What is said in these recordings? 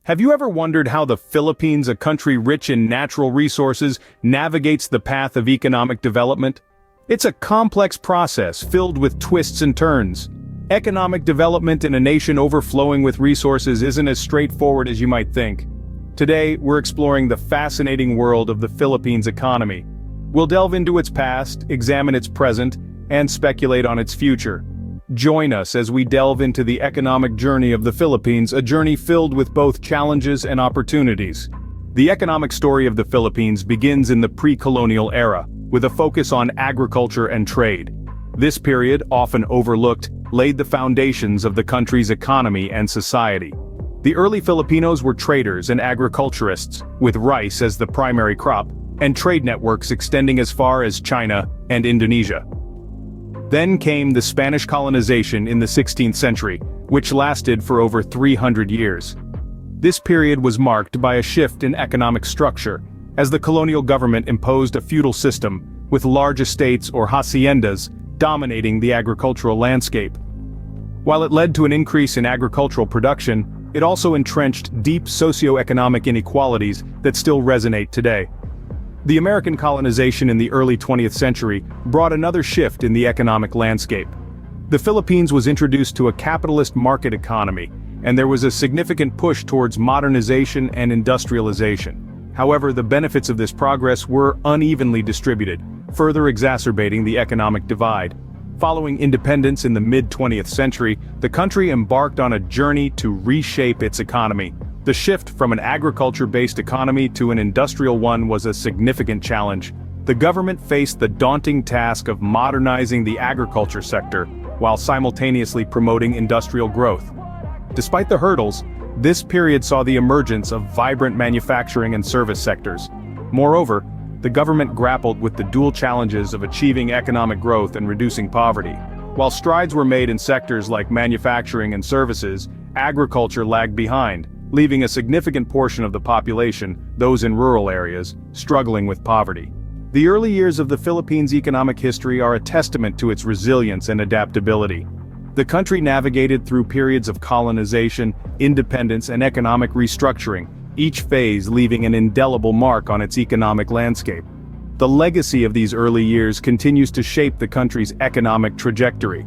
Have you ever wondered how the Philippines, a country rich in natural resources, navigates the path of economic development? It's a complex process filled with twists and turns. Economic development in a nation overflowing with resources isn't as straightforward as you might think. Today, we're exploring the fascinating world of the Philippines economy. We'll delve into its past, examine its present, and speculate on its future. Join us as we delve into the economic journey of the Philippines, a journey filled with both challenges and opportunities. The economic story of the Philippines begins in the pre-colonial era, with a focus on agriculture and trade. This period, often overlooked, laid the foundations of the country's economy and society. The early Filipinos were traders and agriculturists, with rice as the primary crop, and trade networks extending as far as China and Indonesia. Then came the Spanish colonization in the 16th century, which lasted for over 300 years. This period was marked by a shift in economic structure, as the colonial government imposed a feudal system, with large estates or haciendas dominating the agricultural landscape. While it led to an increase in agricultural production, it also entrenched deep socio-economic inequalities that still resonate today. The American colonization in the early 20th century brought another shift in the economic landscape. The Philippines was introduced to a capitalist market economy, and there was a significant push towards modernization and industrialization. However, the benefits of this progress were unevenly distributed, further exacerbating the economic divide. Following independence in the mid-20th century, the country embarked on a journey to reshape its economy. The shift from an agriculture-based economy to an industrial one was a significant challenge. The government faced the daunting task of modernizing the agriculture sector, while simultaneously promoting industrial growth. Despite the hurdles, this period saw the emergence of vibrant manufacturing and service sectors. Moreover, the government grappled with the dual challenges of achieving economic growth and reducing poverty. While strides were made in sectors like manufacturing and services, agriculture lagged behind, leaving a significant portion of the population, those in rural areas, struggling with poverty. The early years of the Philippines' economic history are a testament to its resilience and adaptability. The country navigated through periods of colonization, independence, and economic restructuring, each phase leaving an indelible mark on its economic landscape. The legacy of these early years continues to shape the country's economic trajectory.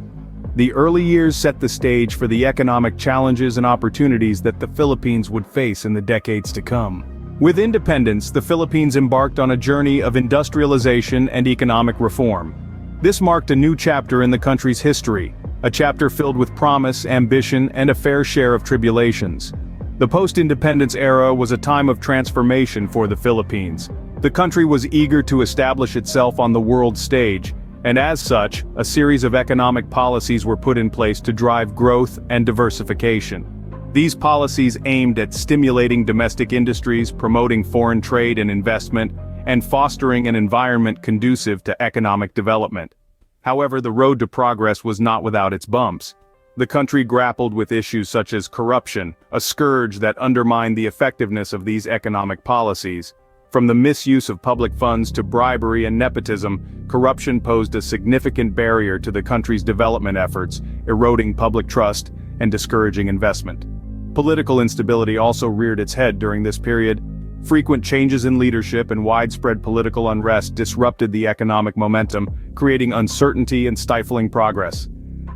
The early years set the stage for the economic challenges and opportunities that the Philippines would face in the decades to come. With independence, the Philippines embarked on a journey of industrialization and economic reform. This marked a new chapter in the country's history, a chapter filled with promise, ambition, and a fair share of tribulations. The post-independence era was a time of transformation for the Philippines. The country was eager to establish itself on the world stage, and as such, a series of economic policies were put in place to drive growth and diversification. These policies aimed at stimulating domestic industries, promoting foreign trade and investment, and fostering an environment conducive to economic development. However, the road to progress was not without its bumps. The country grappled with issues such as corruption, a scourge that undermined the effectiveness of these economic policies. From the misuse of public funds to bribery and nepotism, corruption posed a significant barrier to the country's development efforts, eroding public trust and discouraging investment. Political instability also reared its head during this period. Frequent changes in leadership and widespread political unrest disrupted the economic momentum, creating uncertainty and stifling progress.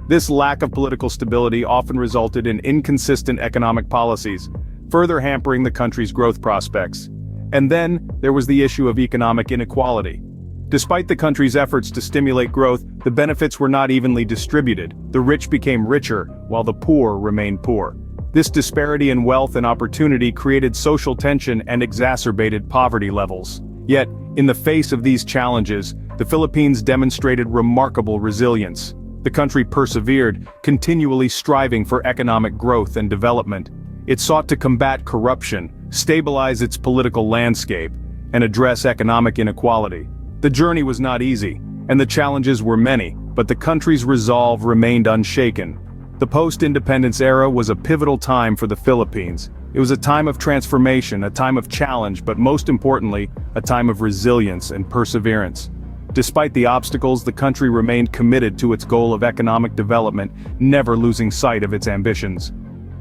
This lack of political stability often resulted in inconsistent economic policies, further hampering the country's growth prospects. And then, there was the issue of economic inequality. Despite the country's efforts to stimulate growth, the benefits were not evenly distributed. The rich became richer, while the poor remained poor. This disparity in wealth and opportunity created social tension and exacerbated poverty levels. Yet, in the face of these challenges, the Philippines demonstrated remarkable resilience. The country persevered, continually striving for economic growth and development. It sought to combat corruption, stabilize its political landscape, and address economic inequality. The journey was not easy, and the challenges were many, but the country's resolve remained unshaken. The post-independence era was a pivotal time for the Philippines. It was a time of transformation, a time of challenge, but most importantly, a time of resilience and perseverance. Despite the obstacles, the country remained committed to its goal of economic development, never losing sight of its ambitions.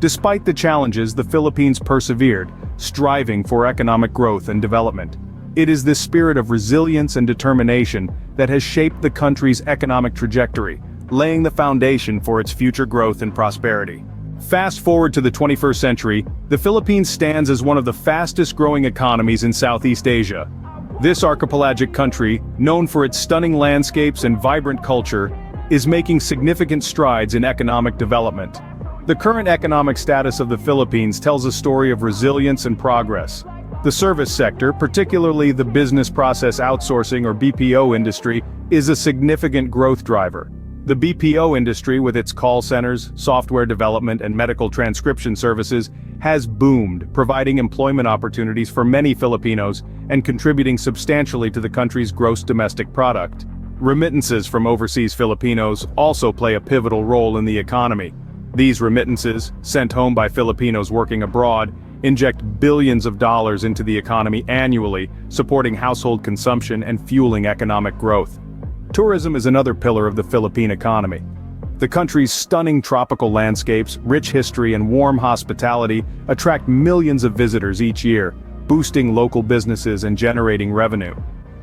Despite the challenges, the Philippines persevered, striving for economic growth and development. It is this spirit of resilience and determination that has shaped the country's economic trajectory, laying the foundation for its future growth and prosperity. Fast forward to the 21st century, the Philippines stands as one of the fastest-growing economies in Southeast Asia. This archipelagic country, known for its stunning landscapes and vibrant culture, is making significant strides in economic development. The current economic status of the Philippines tells a story of resilience and progress. The service sector, particularly the business process outsourcing or BPO industry, is a significant growth driver. The BPO industry, with its call centers, software development, and medical transcription services, has boomed, providing employment opportunities for many Filipinos and contributing substantially to the country's gross domestic product. Remittances from overseas Filipinos also play a pivotal role in the economy. These remittances, sent home by Filipinos working abroad, inject billions of dollars into the economy annually, supporting household consumption and fueling economic growth. Tourism is another pillar of the Philippine economy. The country's stunning tropical landscapes, rich history, and warm hospitality attract millions of visitors each year, boosting local businesses and generating revenue.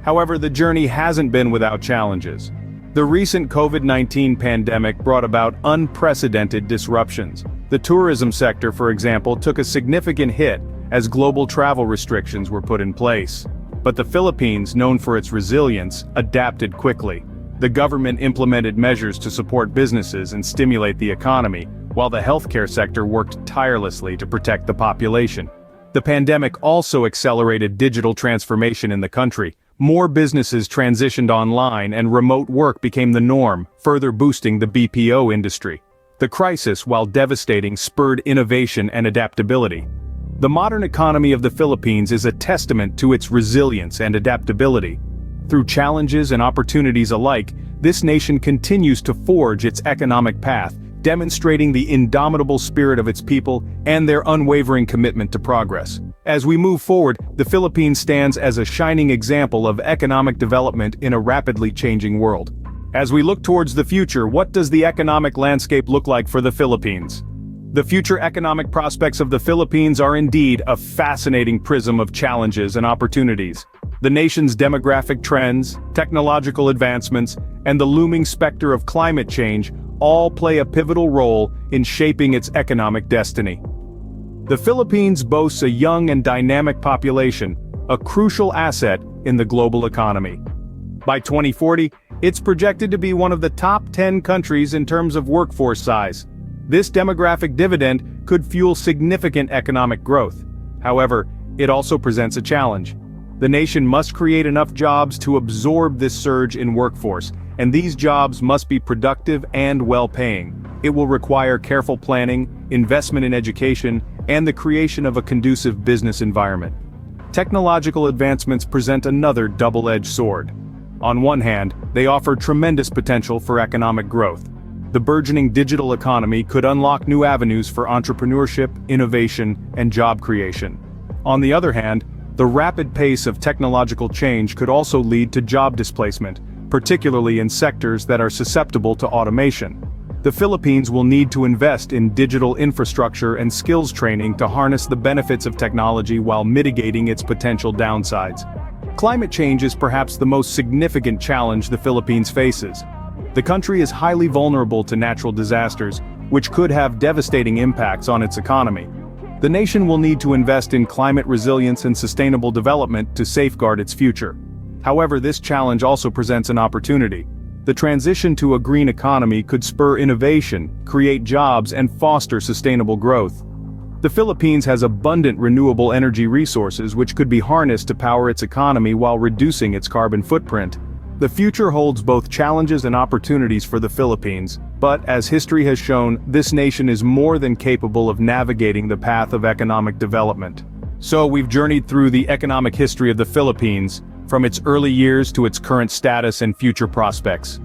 However, the journey hasn't been without challenges. The recent COVID-19 pandemic brought about unprecedented disruptions. The tourism sector, for example, took a significant hit as global travel restrictions were put in place. But the Philippines, known for its resilience, adapted quickly. The government implemented measures to support businesses and stimulate the economy, while the healthcare sector worked tirelessly to protect the population. The pandemic also accelerated digital transformation in the country. More businesses transitioned online and remote work became the norm, further boosting the BPO industry. The crisis, while devastating, spurred innovation and adaptability. The modern economy of the Philippines is a testament to its resilience and adaptability. Through challenges and opportunities alike, this nation continues to forge its economic path, demonstrating the indomitable spirit of its people and their unwavering commitment to progress. As we move forward, the Philippines stands as a shining example of economic development in a rapidly changing world. As we look towards the future, what does the economic landscape look like for the Philippines? The future economic prospects of the Philippines are indeed a fascinating prism of challenges and opportunities. The nation's demographic trends, technological advancements, and the looming specter of climate change all play a pivotal role in shaping its economic destiny. The Philippines boasts a young and dynamic population, a crucial asset in the global economy. By 2040, it's projected to be one of the top 10 countries in terms of workforce size. This demographic dividend could fuel significant economic growth. However, it also presents a challenge. The nation must create enough jobs to absorb this surge in workforce, and these jobs must be productive and well-paying. It will require careful planning, investment in education, and the creation of a conducive business environment. Technological advancements present another double-edged sword. On one hand, they offer tremendous potential for economic growth. The burgeoning digital economy could unlock new avenues for entrepreneurship, innovation, and job creation. On the other hand, the rapid pace of technological change could also lead to job displacement, particularly in sectors that are susceptible to automation. The Philippines will need to invest in digital infrastructure and skills training to harness the benefits of technology while mitigating its potential downsides. Climate change is perhaps the most significant challenge the Philippines faces. The country is highly vulnerable to natural disasters, which could have devastating impacts on its economy. The nation will need to invest in climate resilience and sustainable development to safeguard its future. However, this challenge also presents an opportunity. The transition to a green economy could spur innovation, create jobs, and foster sustainable growth. The Philippines has abundant renewable energy resources which could be harnessed to power its economy while reducing its carbon footprint. The future holds both challenges and opportunities for the Philippines, but as history has shown, this nation is more than capable of navigating the path of economic development. So we've journeyed through the economic history of the Philippines, from its early years to its current status and future prospects.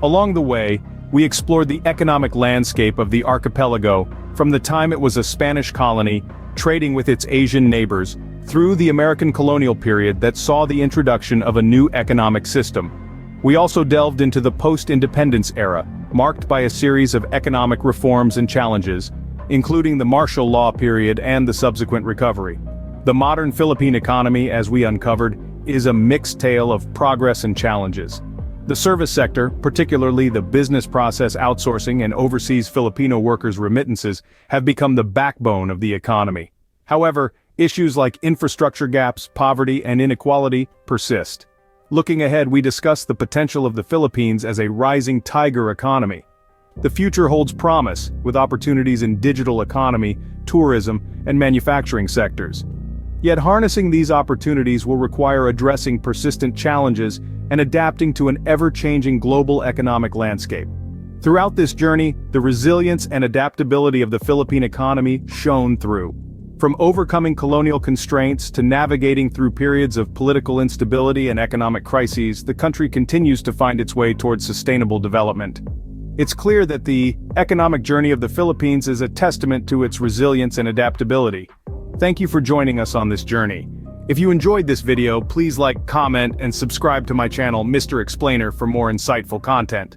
Along the way, we explored the economic landscape of the archipelago, from the time it was a Spanish colony, trading with its Asian neighbors, through the American colonial period that saw the introduction of a new economic system. We also delved into the post-independence era, marked by a series of economic reforms and challenges, including the martial law period and the subsequent recovery. The modern Philippine economy, as we uncovered, is a mixed tale of progress and challenges. The service sector, particularly the business process outsourcing and overseas Filipino workers' remittances, have become the backbone of the economy. However, issues like infrastructure gaps, poverty, and inequality persist. Looking ahead, we discuss the potential of the Philippines as a rising tiger economy. The future holds promise, with opportunities in digital economy, tourism, and manufacturing sectors. Yet harnessing these opportunities will require addressing persistent challenges and adapting to an ever-changing global economic landscape. Throughout this journey, the resilience and adaptability of the Philippine economy shone through. From overcoming colonial constraints to navigating through periods of political instability and economic crises, the country continues to find its way towards sustainable development. It's clear that the economic journey of the Philippines is a testament to its resilience and adaptability. Thank you for joining us on this journey. If you enjoyed this video, please like, comment, and subscribe to my channel, Mr. Explainer, for more insightful content.